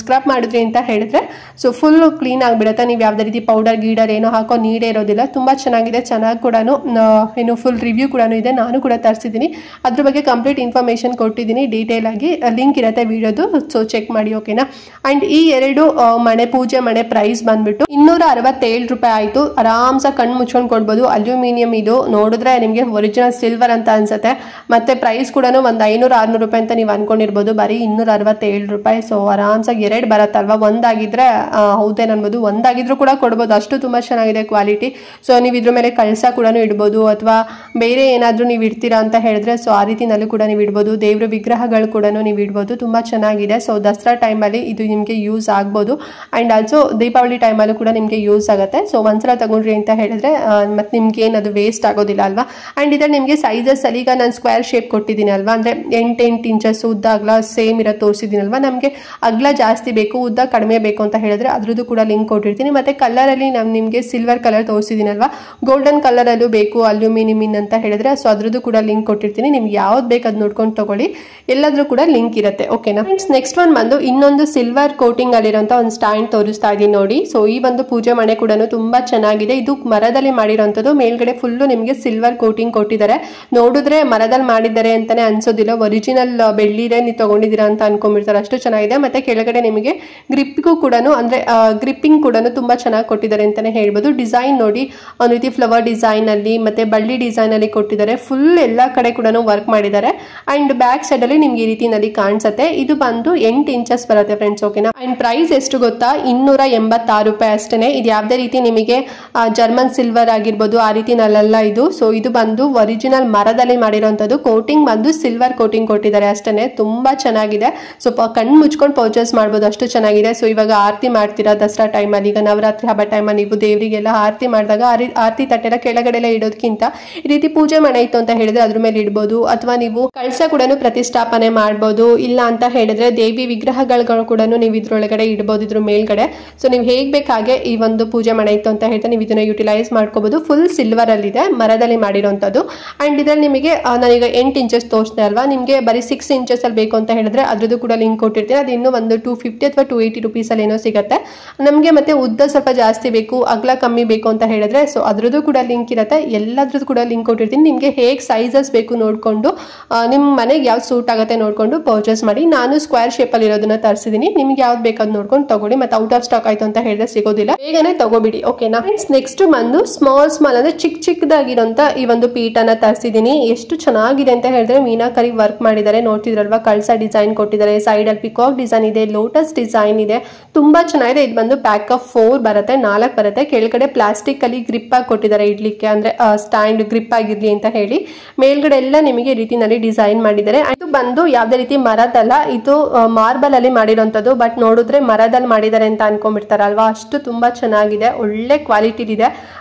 ಸ್ಕ್ರಬ್ ಮಾಡಿದ್ರಿ ಅಂತ ಹೇಳಿದ್ರೆ ಸೊ ಫುಲ್ ಕ್ಲೀನ್ ಆಗಿಬಿಡುತ್ತೆ. ನೀವು ಯಾವ್ದೇ ರೀತಿ ಪೌಡರ್ ಗೀಡರ್ ಏನೋ ಹಾಕೋ ನೀಡೇ ಇರೋದಿಲ್ಲ. ತುಂಬಾ ಚೆನ್ನಾಗಿದೆ, ಚೆನ್ನಾಗಿ ಕೂಡ ಏನು ಫುಲ್ ರಿವ್ಯೂ ಕೂಡ ಇದೆ. ನಾನು ಕೂಡ ತರಿಸಿದ್ದೀನಿ, ಅದ್ರ ಬಗ್ಗೆ ಕಂಪ್ಲೀಟ್ ಇನ್ಫಾರ್ಮೇಶನ್ ಕೊಟ್ಟಿದ್ದೀನಿ ಡೀಟೇಲ್ ಆಗಿ. ಲಿಂಕ್ ಇರುತ್ತೆ ವಿಡಿಯೋದು, ಸೊ ಚೆಕ್ ಮಾಡಿ ಓಕೆನಾ. ಅಂಡ್ ಈ 2 ಮನೆ ಪೂಜೆ ಮನೆ ಪ್ರೈಸ್ ಬಂದ್ಬಿಟ್ಟು 267 ರೂಪಾಯಿ ಆಯಿತು. ಆರಾಮ್ಸಾಗಿ ಕಣ್ಣು ಮುಚ್ಕೊಂಡು ಕೊಡ್ಬೋದು. ಅಲ್ಯೂಮಿನಿಯಂ ಇದು ನೋಡಿದ್ರೆ ನಿಮಗೆ ಒರಿಜಿನಲ್ ಸಿಲ್ವರ್ ಅಂತ ಅನ್ಸುತ್ತೆ. ಮತ್ತೆ ಪ್ರೈಸ್ ಕೂಡ ಒಂದು 500-600 ರೂಪಾಯಿ ಅಂತ ನೀವು ಅನ್ಕೊಂಡಿರ್ಬೋದು, ಬರೀ 267 ರೂಪಾಯಿ. ಸೊ ಆರಾಮ್ಸಾಗಿ 2 ಬರುತ್ತಲ್ವಾ, ಒಂದಾಗಿದ್ರೆ ಹೌದೇನು ಅನ್ಬೋದು, ಒಂದಾಗಿದ್ರು ಕೂಡ ಕೊಡ್ಬೋದು. ಅಷ್ಟು ತುಂಬಾ ಚೆನ್ನಾಗಿದೆ ಕ್ವಾಲಿಟಿ. ಸೊ ನೀವು ಇದ್ರ ಮೇಲೆ ಕಳಸ ಕೂಡ ಇಡ್ಬೋದು ಅಥವಾ ಬೇರೆ ಏನಾದರೂ ನೀವು ಇಡ್ತೀರಾ ಅಂತ ಹೇಳಿದ್ರೆ ಸೊ ಆ ರೀತಿನಲ್ಲೂ ಕೂಡ ನೀವು ಇಡ್ಬೋದು. ದೇವ್ರ ವಿಗ್ರಹಗಳು ಕೂಡ ನೀವು ಇಡ್ಬೋದು. ತುಂಬಾ ಚೆನ್ನಾಗಿದೆ. ಸೊ ದಸರಾ ಟೈಮಲ್ಲಿ ಇದು ನಿಮಗೆ ಯೂಸ್ ಆಗ್ಬೋದು. ಅಂಡ್ ಆಲ್ಸೋ ದೀಪಾವಳಿ ಟೈಮಲ್ಲೂ ಕೂಡ ನಿಮಗೆ ಯೂಸ್ ಆಗುತ್ತೆ. ಸೊ ಒಂದ್ಸಲ ತಗೊಂಡ್ರಿ ಅಂತ ಹೇಳಿದ್ರೆ ಮತ್ತೆ ನಿಮ್ಗೆ ಏನದು ವೇಸ್ಟ್ ಆಗೋದಿಲ್ಲ ಅಲ್ವಾ. ಅಂಡ್ ಇದ್ರೆ ನಿಮಗೆ ಸೈಜಸ್ ಅಲ್ಲಿ ಈಗ ನಾನು ಸ್ಕ್ವೇರ್ ಶೇಪ್ ಕೊಟ್ಟಿದ್ದೀನಿ ಅಲ್ವಾ, ಅಂದ್ರೆ 8 ಇಂಚಸ್ ಉದ್ದ ಅಗಲ ಸೇಮ್ ಇರೋ ತೋರಿಸಿದ್ದೀನಲ್ವಾ. ನಮಗೆ ಅಗಲ ಜಾಸ್ತಿ ಬೇಕು, ಉದ್ದ ಕಡಿಮೆ ಬೇಕು ಅಂತ ಹೇಳಿದ್ರೆ ಅದ್ರದ್ದು ಕೂಡ ಲಿಂಕ್ ಕೊಟ್ಟಿರ್ತೀನಿ. ಮತ್ತೆ ಕಲರ್ ಅಲ್ಲಿ ನಾನು ನಿಮಗೆ ಸಿಲ್ವರ್ ಕಲರ್ ತೋರಿಸಿದ್ದೀನಲ್ವಾ, ಗೋಲ್ಡನ್ ಕಲರ್ ಅಲ್ಲೂ ಬೇಕು ಅಲ್ಯೂಮಿನಿಯಂ ಅಂತ ಹೇಳಿದ್ರೆ ಸೊ ಅದ್ರದ್ದು ಕೂಡ ಲಿಂಕ್ ಕೊಟ್ಟಿರ್ತೀನಿ. ನಿಮ್ಗೆ ಯಾವ್ದು ಬೇಕು ಅದು ನೋಡ್ಕೊಂಡು ತಗೊಳ್ಳಿ, ಎಲ್ಲಾದ್ರೂ ಕೂಡ ಲಿಂಕ್ ಇರುತ್ತೆ ಓಕೆನಾ. ನೆಕ್ಸ್ಟ್ ಒನ್ ಬಂದು ಇನ್ನೊಂದು ಸಿಲ್ವರ್ ಕೋಟಿಂಗ್ ಅಲ್ಲಿರುವಂತ ಒಂದು ಸ್ಟ್ಯಾಂಡ್ ತೋರಿಸ್ತಾ ಇದೀನಿ ನೋಡಿ. ಸೊ ಈ ಒಂದು ಪೂಜೆ ಮನೆ ಕೂಡ ತುಂಬಾ ಚೆನ್ನಾಗಿದೆ. ಇದು ಮರದಲ್ಲಿ ಮಾಡಿರೋಂಥದ್ದು. ಮೇಲ್ಗಡೆ ಫುಲ್ಲು ನಿಮಗೆ ಸಿಲ್ವರ್ ಕೋಟಿಂಗ್ ಕೊಟ್ಟಿದ್ದಾರೆ. ನೋಡಿದ್ರೆ ಮರದಲ್ಲಿ ಮಾಡಿದ್ದಾರೆ ಅಂತಾನೆ ಅನ್ಸೋದಿಲ್ಲ, ಒರಿಜಿನಲ್ ಬೆಳ್ಳಿದೆ ನೀವು ತಗೊಂಡಿದ್ದೀರಾ ಅಂತ ಅನ್ಕೊಂಡ್ಬಿಡ್ತಾರೆ, ಅಷ್ಟು ಚೆನ್ನಾಗಿದೆ. ಮತ್ತೆ ಕೆಳಗಡೆ ನಿಮಗೆ ಗ್ರಿಪ್ಗೂ ಕೂಡ ಅಂದ್ರೆ ಗ್ರಿಪ್ಪಿಂಗ್ ಕೂಡ ತುಂಬಾ ಚೆನ್ನಾಗಿ ಕೊಟ್ಟಿದ್ದಾರೆ ಅಂತಾನೆ ಹೇಳ್ಬೋದು. ಡಿಸೈನ್ ನೋಡಿ, ಒಂದು ರೀತಿ ಫ್ಲವರ್ ಡಿಸೈನ್ ಅಲ್ಲಿ ಮತ್ತೆ ಬಳ್ಳಿ ಡಿಸೈನ್ ಅಲ್ಲಿ ಕೊಟ್ಟಿದ್ದಾರೆ. ಫುಲ್ ಎಲ್ಲಾ ಕಡೆ ಕೂಡ ವರ್ಕ್ ಮಾಡಿದ್ದಾರೆ. ಅಂಡ್ ಬ್ಯಾಕ್ ಸೈಡ್ ಅಲ್ಲಿ ನಿಮ್ಗೆ ಈ ರೀತಿನಲ್ಲಿ ಕಾಣಿಸುತ್ತೆ. ಇದು ಬಂದು 8 ಇಂಚಸ್ ಬರುತ್ತೆ ಫ್ರೆಂಡ್ಸ್ ಓಕೆನಾ. ಅಂಡ್ ಪ್ರೈಸ್ ಎಷ್ಟು ಗೊತ್ತಾ, 286 ರೂಪಾಯಿ ಅಷ್ಟೇ. ಇದು ಯಾವ್ದೇ ರೀತಿ ನಿಮಗೆ ಜರ್ಮನ್ ಸಿಲ್ವರ್ ಆಗಿರ್ಬೋದು ಆ ರೀತಿನಲ್ಲ ಇದು. ಸೊ ಇದು ಬಂದು ಒರಿಜಿನಲ್ ಮರದಲ್ಲಿ ಮಾಡಿರೋಂಥದ್ದು. ಕೋಟಿಂಗ್ ಬಂದು ಸಿಲ್ವರ್ ಕೋಟಿಂಗ್ ಕೊಟ್ಟಿದ್ದಾರೆ ಅಷ್ಟೇ. ತುಂಬಾ ಚೆನ್ನಾಗಿದೆ. ಸ್ವಲ್ಪ ಕಣ್ಣು ಮುಚ್ಕೊಂಡು ಪರ್ಚೇಸ್ ಮಾಡ್ಬೋದು, ಅಷ್ಟು ಚೆನ್ನಾಗಿದೆ. ಸೊ ಇವಾಗ ಆರತಿ ಮಾಡ್ತೀರಾ ದಸರಾ ಟೈಮಲ್ಲಿ, ಈಗ ನವರಾತ್ರಿ ಹಬ್ಬ ಟೈಮಲ್ಲಿ ನೀವು ದೇವರಿಗೆಲ್ಲ ಆರತಿ ಮಾಡಿದಾಗ ಆರತಿ ತಟ್ಟೆಲ್ಲ ಕೆಳಗಡೆ ಎಲ್ಲ ಇಡೋದಕ್ಕಿಂತ ಈ ರೀತಿ ಪೂಜೆ ಮನೆ ಇತ್ತು ಅಂತ ಹೇಳಿದ್ರೆ ಅದ್ರ ಮೇಲೆ ಇಡ್ಬೋದು. ಅಥವಾ ನೀವು ಕಳಸ ಕೂಡ ಪ್ರತಿಷ್ಠಾಪನೆ ಮಾಡ್ಬೋದು. ಇಲ್ಲ ಅಂತ ಹೇಳಿದ್ರೆ ದೇವಿ ವಿಗ್ರಹಗಳು ಕೂಡ ನೀವು ಇದ್ರೊಳಗಡೆ ಇಡ್ಬೋದು, ಇದ್ರ ಮೇಲ್ಗಡೆ. ಸೊ ನೀವು ಹೇಗ್ ಬೇಕಾಗೆ ಈ ಒಂದು ಪೂಜೆ ಮನೆ ಇತ್ತು ಅಂತ ಹೇಳ್ತಾ ನೀವು ಇದನ್ನ ಯುಟಿಲೈಸ್ ಮಾಡ್ಕೋಬಹುದು. ಫುಲ್ ಸಿಲ್ವರ್ ಅಲ್ಲಿ ಇದೆ, ಮರದಲ್ಲಿ ಮಾಡಿರೋಂಥದ್ದು. ಅಂಡ್ ಇದ್ರಲ್ಲಿ ನಿಮಗೆ ನಾನೀಗ 8 ಇಂಚಸ್ ತೋರಿಸ್ದೆ ಅಲ್ವಾ, ನಿಮಗೆ ಬರೀ 6 ಇಂಚಸ್ ಅಲ್ಲಿ ಬೇಕು ಅಂತ ಹೇಳಿದ್ರೆ ಅದ್ರದ್ದು ಕೂಡ ಲಿಂಕ್ ಕೊಟ್ಟಿರ್ತೀನಿ. ಅದು ಇನ್ನೂ ಒಂದು 250 ಅಥವಾ 280 ರುಪೀಸ್ ಅಲ್ಲಿ ಏನೋ ಸಿಗುತ್ತೆ ನಮಗೆ. ಮತ್ತೆ ಉದ್ದ ಸ್ವಲ್ಪ ಜಾಸ್ತಿ ಬೇಕು, ಅಗಲ ಕಮ್ಮಿ ಬೇಕು ಅಂತ ಹೇಳಿದ್ರೆ ಸೊ ಅದ್ರದ್ದು ಕೂಡ ಲಿಂಕ್ ಇರುತ್ತೆ. ಎಲ್ಲದ್ರದ್ದು ಕೂಡ ಲಿಂಕ್ ಕೊಟ್ಟಿರ್ತೀನಿ. ನಿಮಗೆ ಹೇಗೆ ಸೈಜಸ್ ಬೇಕು ನೋಡಿಕೊಂಡು ನಿಮ್ಮ ಮನೆಗೆ ಯಾವ್ದು ಸೂಟ್ ಆಗುತ್ತೆ ನೋಡಿಕೊಂಡು ಪರ್ಚೇಸ್ ಮಾಡಿ. ನಾನು ಸ್ಕ್ವೇರ್ ಶೇಪಲ್ಲಿ ಇರೋದನ್ನ ತರಿಸಿದ್ದೀನಿ. ನಿಮ್ಗೆ ಯಾವ್ದು ಬೇಕಾದ್ ನೋಡ್ಕೊಂಡು ತಗೊಳ್ಳಿ. ಮತ್ತೆ ಔಟ್ ಆಫ್ ಸ್ಟಾಕ್ ಆಯ್ತು ಅಂತ ಹೇಳಿದ್ರೆ ಸಿಗೋದಿಲ್ಲ, ಬೇಗನೆ ತಗೋಬಿಡಿ. ಓಕೆನಾ ಫ್ರೆಂಡ್ಸ್, ನೆಕ್ಸ್ಟ್ ಬಂದು ಸ್ಮಾಲ್ ಅಂದ್ರೆ ಚಿಕ್ಕದಾಗಿರೋಂಥ ಈ ಒಂದು ಪೀಠನ ತರಿಸಿದ್ದೀನಿ. ಎಷ್ಟು ಚೆನ್ನಾಗಿದೆ ಅಂತ ಹೇಳಿದ್ರೆ ಮೀನಾಕರಿ ವರ್ಕ್ ಮಾಡಿದ್ದಾರೆ, ನೋಡ್ತಿದ್ರಲ್ವಾ, ಕಳ್ಸ ಡಿಸೈನ್ ಕೊಟ್ಟಿದ್ದಾರೆ, ಸೈಡ್ ಅಲ್ಲಿ ಪಿಕಾಕ್ ಡಿಸೈನ್ ಇದೆ, ಲೋಟಸ್ ಡಿಸೈನ್ ಇದೆ, ತುಂಬಾ ಚೆನ್ನಾಗಿದೆ. ಇದು ಬಂದು ಪ್ಯಾಕ್ ಆಫ್ 4 ಬರುತ್ತೆ, 4 ಬರುತ್ತೆ. ಕೆಳಗಡೆ ಪ್ಲಾಸ್ಟಿಕ್ ಅಲ್ಲಿ ಗ್ರಿಪ್ ಆಗಿ ಕೊಟ್ಟಿದ್ದಾರೆ ಇಡ್ಲಿಕ್ಕೆ, ಅಂದ್ರೆ ಸ್ಟ್ಯಾಂಡ್ ಗ್ರಿಪ್ ಆಗಿರ್ಲಿ ಅಂತ ಹೇಳಿ. ಮೇಲ್ಗಡೆ ಎಲ್ಲ ನಿಮಗೆ ರೀತಿನಲ್ಲಿ ಡಿಸೈನ್ ಮಾಡಿದ್ದಾರೆ. ಇದು ಬಂದು ಯಾವ್ದೇ ರೀತಿ ಮರದಲ್ಲ, ಇದು ಮಾರ್ಬಲ್ ಅಲ್ಲಿ ಮಾಡಿರೋಂಥದ್ದು. ಬಟ್ ನೋಡಿದ್ರೆ ಮರದಲ್ಲಿ ಮಾಡಿದ್ದಾರೆ ಅಂತ ಅನ್ಕೊಂಡ್ಬಿಡ್ತಾರಲ್ವಾ, ಅಷ್ಟು ತುಂಬಾ ಚೆನ್ನಾಗಿದೆ, ಒಳ್ಳೆ ಕ್ವಾಲಿಟಿ ಇದೆ.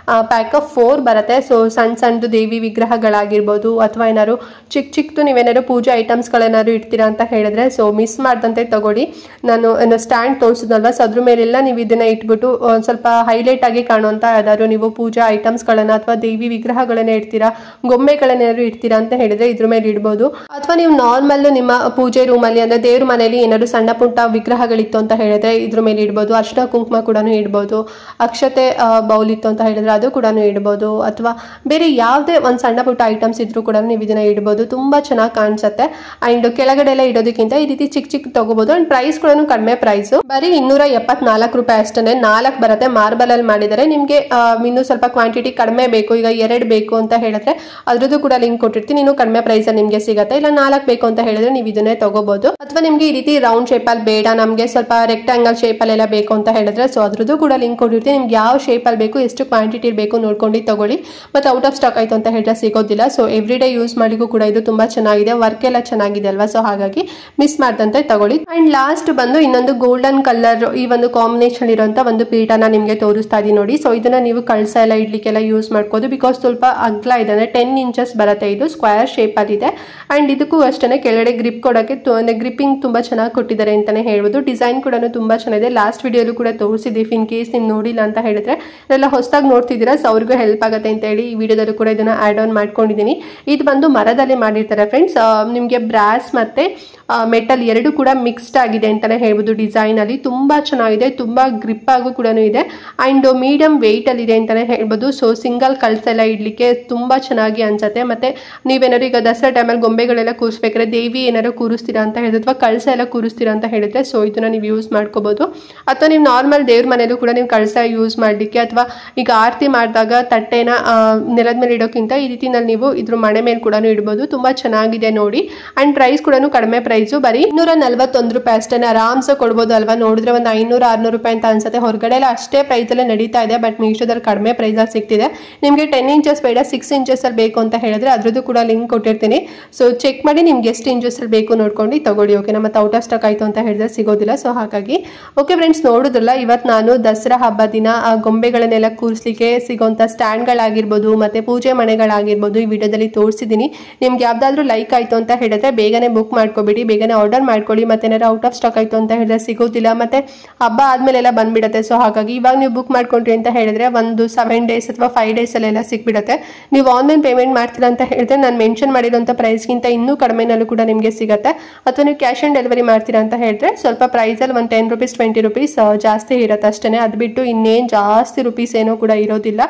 ಪ್ಯಾಕ್ ಆಫ್ 4 ಬರುತ್ತೆ. ಸೊ ಸಣ್ಣದು ದೇವಿ ವಿಗ್ರಹಗಳಾಗಿರ್ಬೋದು ಅಥವಾ ಏನಾದ್ರು ಚಿಕ್ಕದು ನೀವೇನಾದ್ರು ಪೂಜಾ ಐಟಮ್ಸ್ಗಳೇನಾದ್ರು ಇಡ್ತೀರಾ ಅಂತ ಹೇಳಿದ್ರೆ ಸೊ ಮಿಸ್ ಮಾಡ್ದಂತೆ ತಗೊಳ್ಳಿ. ನಾನು ಸ್ಟ್ಯಾಂಡ್ ತೋರಿಸಿದ್ನಲ್ವಾ, ಸೊ ಅದ್ರ ಮೇಲೆಲ್ಲ ನೀವು ಇದನ್ನ ಇಟ್ಬಿಟ್ಟು ಒಂದು ಸ್ವಲ್ಪ ಹೈಲೈಟ್ ಆಗಿ ಕಾಣುವಂತ ಯಾವ್ದಾದ್ರು ನೀವು ಪೂಜಾ ಐಟಮ್ಸ್ಗಳನ್ನ ಅಥವಾ ದೇವಿ ವಿಗ್ರಹಗಳನ್ನ ಇಡ್ತೀರಾ, ಗೊಂಬೆಗಳನ್ನೇನಾದ್ರು ಇಡ್ತೀರಾ ಅಂತ ಹೇಳಿದ್ರೆ ಇದ್ರ ಮೇಲೆ ಇಡ್ಬೋದು. ಅಥವಾ ನೀವು ನಾರ್ಮಲ್ ನಿಮ್ಮ ಪೂಜೆ ರೂಮಲ್ಲಿ ಅಂದ್ರೆ ದೇವ್ರ ಮನೆಯಲ್ಲಿ ಏನಾದ್ರು ಸಣ್ಣ ಪುಟ್ಟ ವಿಗ್ರಹಗಳಿತ್ತು ಅಂತ ಹೇಳಿದ್ರೆ ಇದ್ರ ಮೇಲೆ ಇಡ್ಬೋದು. ಅರ್ಶಿನ ಕುಂಕುಮ ಕೂಡ ಇಡ್ಬೋದು. ಅಕ್ಷತೆ ಬೌಲ್ ಇತ್ತು ಅಂತ ಹೇಳಿದ್ರೆ ಅದು ಕೂಡ ಇಡ್ಬೋದು. ಅಥವಾ ಬೇರೆ ಯಾವುದೇ ಒಂದು ಸಣ್ಣ ಪುಟ್ಟ ಐಟಮ್ಸ್ ಇದ್ರೂ ಕೂಡ ನೀವು ಇದನ್ನ ಇಡ್ಬೋದು. ತುಂಬಾ ಚೆನ್ನಾಗಿ ಕಾಣಿಸುತ್ತೆ. ಅಂಡ್ ಕೆಳಗಡೆ ಎಲ್ಲ ಇಡೋದಕ್ಕಿಂತ ಈ ರೀತಿ ಚಿಕ್ಕ ತಗೋಬಹುದು. ಅಂಡ್ ಪ್ರೈಸ್ ಕೂಡ ಕಡಿಮೆ ಪ್ರೈಸ್, ಬರೀ 274 ರೂಪಾಯಿ ಅಷ್ಟೇ. 4 ಬರುತ್ತೆ, ಮಾರ್ಬಲ್ ಅಲ್ಲಿ ಮಾಡಿದರೆ. ನಿಮ್ಗೆ ಇನ್ನೂ ಸ್ವಲ್ಪ ಕ್ವಾಂಟಿಟಿ ಕಡಿಮೆ ಬೇಕು, ಈಗ 2 ಬೇಕು ಅಂತ ಹೇಳಿದ್ರೆ ಅದ್ರದ್ದು ಕೂಡ ಲಿಂಕ್ ಕೊಟ್ಟಿರ್ತೀನಿ, ಇನ್ನೂ ಕಡಿಮೆ ಪ್ರೈಸ್ ಅಲ್ಲಿ ನಿಮ್ಗೆ ಸಿಗುತ್ತೆ. ಇಲ್ಲ 4 ಬೇಕು ಅಂತ ಹೇಳಿದ್ರೆ ನೀವು ಇದನ್ನೇ ತಗೋಬಹುದು. ಅಥವಾ ನಿಮ್ಗೆ ಈ ರೀತಿ ರೌಂಡ್ ಶೇಪ್ ಅಲ್ಲಿ ಬೇಡ, ನಮ್ಗೆ ಸ್ವಲ್ಪ ರೆಕ್ಟಾಂಗಲ್ ಶೇಪ್ ಅಲ್ಲೆಲ್ಲ ಬೇಕು ಅಂತ ಹೇಳಿದ್ರೆ ಸೊ ಅದ್ರದ್ದು ಕೂಡ ಲಿಂಕ್ ಕೊಟ್ಟಿರ್ತೀನಿ. ನಿಮ್ಗೆ ಯಾವ ಶೇಪ್ ಅಲ್ಲಿ ಬೇಕು, ಎಷ್ಟು ಕ್ವಾಂಟಿಟಿ ಬೇಕು ನೋಡ್ಕೊಂಡು ತಗೊಳ್ಳಿ. ಮತ್ತೆ ಔಟ್ ಆಫ್ ಸ್ಟಾಕ್ ಆಯ್ತು ಅಂತ ಹೇಳಿದ್ರೆ ಸಿಗೋದಿಲ್ಲ. ಸೊ ಎವ್ರಿ ಡೇ ಯೂಸ್ ಮಾಡಿಗೂ ಕೂಡ ಇದು ತುಂಬಾ ಚೆನ್ನಾಗಿದೆ, ವರ್ಕ್ ಎಲ್ಲ ಚೆನ್ನಾಗಿದೆ ಅಲ್ವಾ, ಸೊ ಹಾಗಾಗಿ ಮಿಸ್ ಮಾಡ್ದಂತೆ ತಗೊಳ್ಳಿ. ಅಂಡ್ ಲಾಸ್ಟ್ ಬಂದು ಇನ್ನೊಂದು ಗೋಲ್ಡನ್ ಕಲರ್ ಈ ಒಂದು ಕಾಂಬಿನೇಷನ್ ಇರುವಂತ ಒಂದು ಪೀಠನ ನಿಮ್ಗೆ ತೋರಿಸ್ತಾ ಇದೀನಿ ನೋಡಿ. ಸೊ ಇದನ್ನ ನೀವು ಕಳಸ ಎಲ್ಲ ಇಡ್ಲಿಕ್ಕೆಲ್ಲ ಯೂಸ್ ಮಾಡ್ಕೋದು. ಬಿಕಾಸ್ ಸ್ವಲ್ಪ ಅಗ್ಲ ಇದೆ, ಅಂದ್ರೆ 10 ಇಂಚಸ್ ಬರುತ್ತೆ. ಇದು ಸ್ಕ್ವೇರ್ ಶೇಪ್ ಅಲ್ಲಿ ಇದೆ. ಅಂಡ್ ಇದಕ್ಕೂ ಅಷ್ಟೇ ಕೆಳಗಡೆ ಗ್ರಿಪ್ ಕೊಡಕ್ಕೆ ಗ್ರಿಪ್ಪಿಂಗ್ ತುಂಬಾ ಚೆನ್ನಾಗಿ ಕೊಟ್ಟಿದ್ದಾರೆ ಅಂತಾನೆ ಹೇಳ್ಬೋದು. ಡಿಸೈನ್ ಕೂಡ ತುಂಬಾ ಚೆನ್ನಾಗಿದೆ. ಲಾಸ್ಟ್ ವಿಡಿಯೋಲು ಕೂಡ ತೋರಿಸಿದ್ದೀವಿ. ಇನ್ ಕೇಸ್ ನೀವು ನೋಡಿಲ್ಲ ಅಂತ ಹೇಳಿದ್ರೆ ಎಲ್ಲ ಹೊಸದಾಗಿ ನೋಡ್ತಿದ್ದೀರಾ, ಸೊ ಅವ್ರಿಗೂ ಹೆಲ್ಪ್ ಆಗುತ್ತೆ ಅಂತ ಹೇಳಿ ಈ ವಿಡಿಯೋದಲ್ಲೂ ಕೂಡ ಇದನ್ನ ಆಡ್ ಆನ್ ಮಾಡ್ಕೊಂಡಿದ್ದೀನಿ. ಇದು ಬಂದು ಮರದಲ್ಲಿ ಮಾಡಿರ್ತಾರೆ ಫ್ರೆಂಡ್ಸ್. ನಿಮಗೆ ಬ್ರಾಸ್ ಮತ್ತೆ ಮೆಟಲ್ ಎರಡು ಕೂಡ ಮಿಕ್ಸ್ಡ್ ಆಗಿದೆ ಅಂತಾನೆ ಹೇಳ್ಬೋದು. ಡಿಸೈನ್ ಅಲ್ಲಿ ತುಂಬಾ ಚೆನ್ನಾಗಿದೆ, ತುಂಬಾ ಗ್ರಿಪ್ ಆಗು ಕೂಡ ಇದೆ. ಅಂಡ್ ಮೀಡಿಯಂ ವೆಯ್ಟ್ ಅಲ್ಲಿ ಇದೆ ಅಂತಾನೆ ಹೇಳ್ಬೋದು. ಸೊ ಸಿಂಗಲ್ ಕಳ್ಸ ಎಲ್ಲ ಇಡ್ಲಿಕ್ಕೆ ತುಂಬಾ ಚೆನ್ನಾಗಿ ಅನ್ಸುತ್ತೆ. ಮತ್ತೆ ನೀವೇನಾದ್ರು ಈಗ ದಸರಾ ಟೈಮಲ್ಲಿ ಗೊಂಬೆಗಳೆಲ್ಲ ಕೂರಿಸ್ಬೇಕಾದ್ರೆ ದೇವಿ ಏನಾದ್ರು ಕೂರಿಸ್ತೀರಾ ಅಂತ ಹೇಳಿದ್ರೆ ಅಥವಾ ಕಳ್ಸ ಎಲ್ಲ ಕೂರಿಸ್ತೀರಾ ಅಂತ ಹೇಳಿದ್ರೆ ಸೊ ಇದನ್ನ ನೀವು ಯೂಸ್ ಮಾಡ್ಕೋಬಹುದು. ಅಥವಾ ನೀವು ನಾರ್ಮಲ್ ದೇವ್ರ ಮನೆಯಲ್ಲೂ ಕೂಡ ನೀವು ಕಳ್ಸ ಯೂಸ್ ಮಾಡ್ಲಿಕ್ಕೆ, ಅಥವಾ ಈಗ ಆರತಿ ಮಾಡಿದಾಗ ತಟ್ಟೆನ ನೆಲದ ಮೇಲೆ ಇಡೋಕ್ಕಿಂತ ಈ ರೀತಿನಲ್ಲಿ ನೀವು ಇದ್ರ ಮನೆ ಮೇಲೆ ಕೂಡ ಇಡ್ಬೋದು. ತುಂಬಾ ಚೆನ್ನಾಗಿದೆ ನೋಡಿ. ಅಂಡ್ ಪ್ರೈಸ್ ಕೂಡ ಕಡಿಮೆ ಪ್ರೈಸ್, ಬರೀ 241 ರೂಪಾಯಿ ಅಷ್ಟೇ. ಆರಾಮ್ಸೆ ಕೊಡ್ಬೋದು ಅಲ್ವಾ. ನೋಡಿದ್ರೆ ಒಂದು 500-600 ರೂಪಾಯಿ ಅಂತ ಅನ್ಸುತ್ತೆ. ಹೊರಗಡೆ ಎಲ್ಲ ಅಷ್ಟೇ ಪ್ರೈಸ್ ಅಲ್ಲೇ ನಡೀತಾ ಇದೆ. ಬಟ್ ಮೀಶೋದಲ್ಲಿ ಕಡಿಮೆ ಪ್ರೈಸ್ ಅಲ್ಲಿ ಸಿಗ್ತಿದೆ. ನಿಮಗೆ 10 ಇಂಚಸ್ ಬೇಡ, 6 ಇಂಚಸ್ ಅಲ್ಲಿ ಬೇಕು ಅಂತ ಹೇಳಿದ್ರೆ ಅದ್ರದ್ದು ಕೂಡ ಲಿಂಕ್ ಕೊಟ್ಟಿರ್ತೀನಿ. ಸೊ ಚೆಕ್ ಮಾಡಿ ನಿಮ್ಗೆ ಎಷ್ಟು ಇಂಚಸ್ ಅಲ್ಲಿ ಬೇಕು ನೋಡ್ಕೊಂಡು ತಗೊಳ್ಳಿ. ಓಕೆನಾ. ಮತ್ತೆ ಔಟ್ ಆಫ್ ಸ್ಟಾಕ್ ಆಯ್ತು ಅಂತ ಹೇಳಿದ್ರೆ ಸಿಗೋದಿಲ್ಲ. ಸೊ ಹಾಗಾಗಿ ಓಕೆ ಫ್ರೆಂಡ್ಸ್, ನೋಡಿದ್ರಲ್ಲ ಇವತ್ತು ನಾನು ದಸರಾ ಹಬ್ಬ ದಿನ ಗೊಂಬೆಗಳನ್ನೆಲ್ಲ ಕೂರಿಸ್ಲಿಕ್ಕೆ ಸಿಗೋಂಥ ಸ್ಟ್ಯಾಂಡ್ಗಳಾಗಿರ್ಬೋದು ಮತ್ತೆ ಪೂಜೆ ಮನೆಗಳಾಗಿರ್ಬೋದು ಈ ವಿಡಿಯೋದಲ್ಲಿ ತೋರಿಸಿದ್ದೀನಿ. ನಿಮ್ಗೆ ಯಾವ್ದಾದ್ರು ಲೈಕ್ ಆಯ್ತು ಅಂತ ಹೇಳಿದ್ರೆ ಬೇಗನೆ ಬುಕ್ ಮಾಡ್ಕೊಬಿಡಿ, ಬೇಗನೆ ಆರ್ಡರ್ ಮಾಡ್ಕೊಳ್ಳಿ. ಮತ್ತೆ ಏನಾದ್ರು ಔಟ್ ಆಫ್ ಸ್ಟಾಕ್ ಆಯ್ತು ಅಂತ ಹೇಳಿದ್ರೆ ಸಿಗೋದಿಲ್ಲ. ಮತ್ತೆ ಹಬ್ಬ ಆದ್ಮೇಲೆಲ್ಲ ಬಂದ್ಬಿಡುತ್ತೆ. ಸೊ ಹಾಗಾಗಿ ಇವಾಗ ನೀವು ಬುಕ್ ಮಾಡ್ಕೊಂಡ್ರಿ ಅಂತ ಹೇಳಿದ್ರೆ ಒಂದು 7 ಡೇಸ್ ಅಥವಾ 5 ಡೇಸ್ ಅಲ್ಲೆಲ್ಲ ಸಿಕ್ಬಿಡುತ್ತೆ. ನೀವು ಆನ್ಲೈನ್ ಪೇಮೆಂಟ್ ಮಾಡ್ತೀರಾ ಅಂತ ಹೇಳಿದ್ರೆ ನಾನು ಮೆನ್ಷನ್ ಮಾಡಿರೋಂಥ ಪ್ರೈಸ್ಗಿಂತ ಇನ್ನೂ ಕಡಿಮೆನಲ್ಲೂ ಕೂಡ ನಿಮಗೆ ಸಿಗುತ್ತೆ. ಅಥವಾ ನೀವು ಕ್ಯಾಶ್ ಆನ್ ಡೆಲಿವರಿ ಮಾಡ್ತೀರಾ ಅಂತ ಹೇಳಿದ್ರೆ ಸ್ವಲ್ಪ ಪ್ರೈಸಲ್ಲಿ ಒಂದು 10 ರೂಪೀಸ್ 20 ರೂಪೀಸ್ ಜಾಸ್ತಿ ಇರುತ್ತೆ ಅಷ್ಟೇ. ಅದು ಬಿಟ್ಟು ಇನ್ನೇನು ಜಾಸ್ತಿ ರೂಪೀಸ್ ಏನೂ ಕೂಡ ಇರೋದಿಲ್ಲ.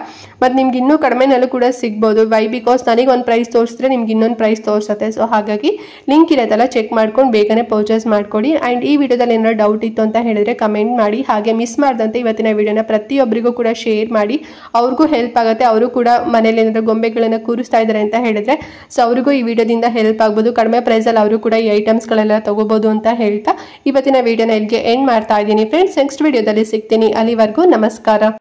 ಮತ್ತು ನಿಮ್ಗೆ ಇನ್ನೂ ಕಡಿಮೆನಲ್ಲೂ ಕೂಡ ಸಿಗ್ಬೋದು. ವೈ ಬಿಕಾಸ್ ನನಗೆ ಒಂದು ಪ್ರೈಸ್ ತೋರಿಸಿದ್ರೆ ನಿಮ್ಗೆ ಇನ್ನೊಂದು ಪ್ರೈಸ್ ತೋರಿಸುತ್ತೆ. ಸೊ ಹಾಗಾಗಿ ಲಿಂಕ್ ಇರೋದಲ್ಲ, ಚೆಕ್ ಮಾಡ್ಕೊಂಡು ಬೇಗನೆ ಪರ್ಚೇಸ್ ಮಾಡ್ಕೊಳ್ಳಿ. ಆ್ಯಂಡ್ ಈ ವಿಡಿಯೋದಲ್ಲಿ ಏನಾದ್ರು ಡೌಟ್ ಇತ್ತು ಅಂತ ಹೇಳಿದ್ರೆ ಕಮೆಂಟ್ ಮಾಡಿ. ಹಾಗೆ ಮಿಸ್ ಮಾಡ್ದಂತೆ ಇವತ್ತಿನ ವಿಡಿಯೋನ ಪ್ರತಿಯೊಬ್ಬರಿಗೂ ಕೂಡ ಶೇರ್ ಮಾಡಿ, ಅವ್ರಿಗೂ ಹೆಲ್ಪ್ ಆಗುತ್ತೆ. ಅವರು ಕೂಡ ಮನೇಲಿ ಏನಾದ್ರು ಗೊಂಬೆಗಳನ್ನು ಕೂರಿಸ್ತಾ ಇದ್ದಾರೆ ಅಂತ ಹೇಳಿದ್ರೆ ಸೊ ಅವ್ರಿಗೂ ಈ ವಿಡಿಯೋದಿಂದ ಹೆಲ್ಪ್ ಆಗ್ಬೋದು. ಕಡಿಮೆ ಪ್ರೈಸಲ್ಲಿ ಅವರು ಕೂಡ ಈ ಐಟಮ್ಸ್ಗಳೆಲ್ಲ ತಗೋಬಹುದು ಅಂತ ಹೇಳ್ತಾ ಇವತ್ತಿನ ವಿಡಿಯೋನ ಇಲ್ಲಿಗೆ ಎಂಡ್ ಮಾಡ್ತಾ ಇದ್ದೀನಿ ಫ್ರೆಂಡ್ಸ್. ನೆಕ್ಸ್ಟ್ ವಿಡಿಯೋದಲ್ಲಿ ಸಿಗ್ತೀನಿ. ಅಲ್ಲಿವರೆಗೂ ನಮಸ್ಕಾರ.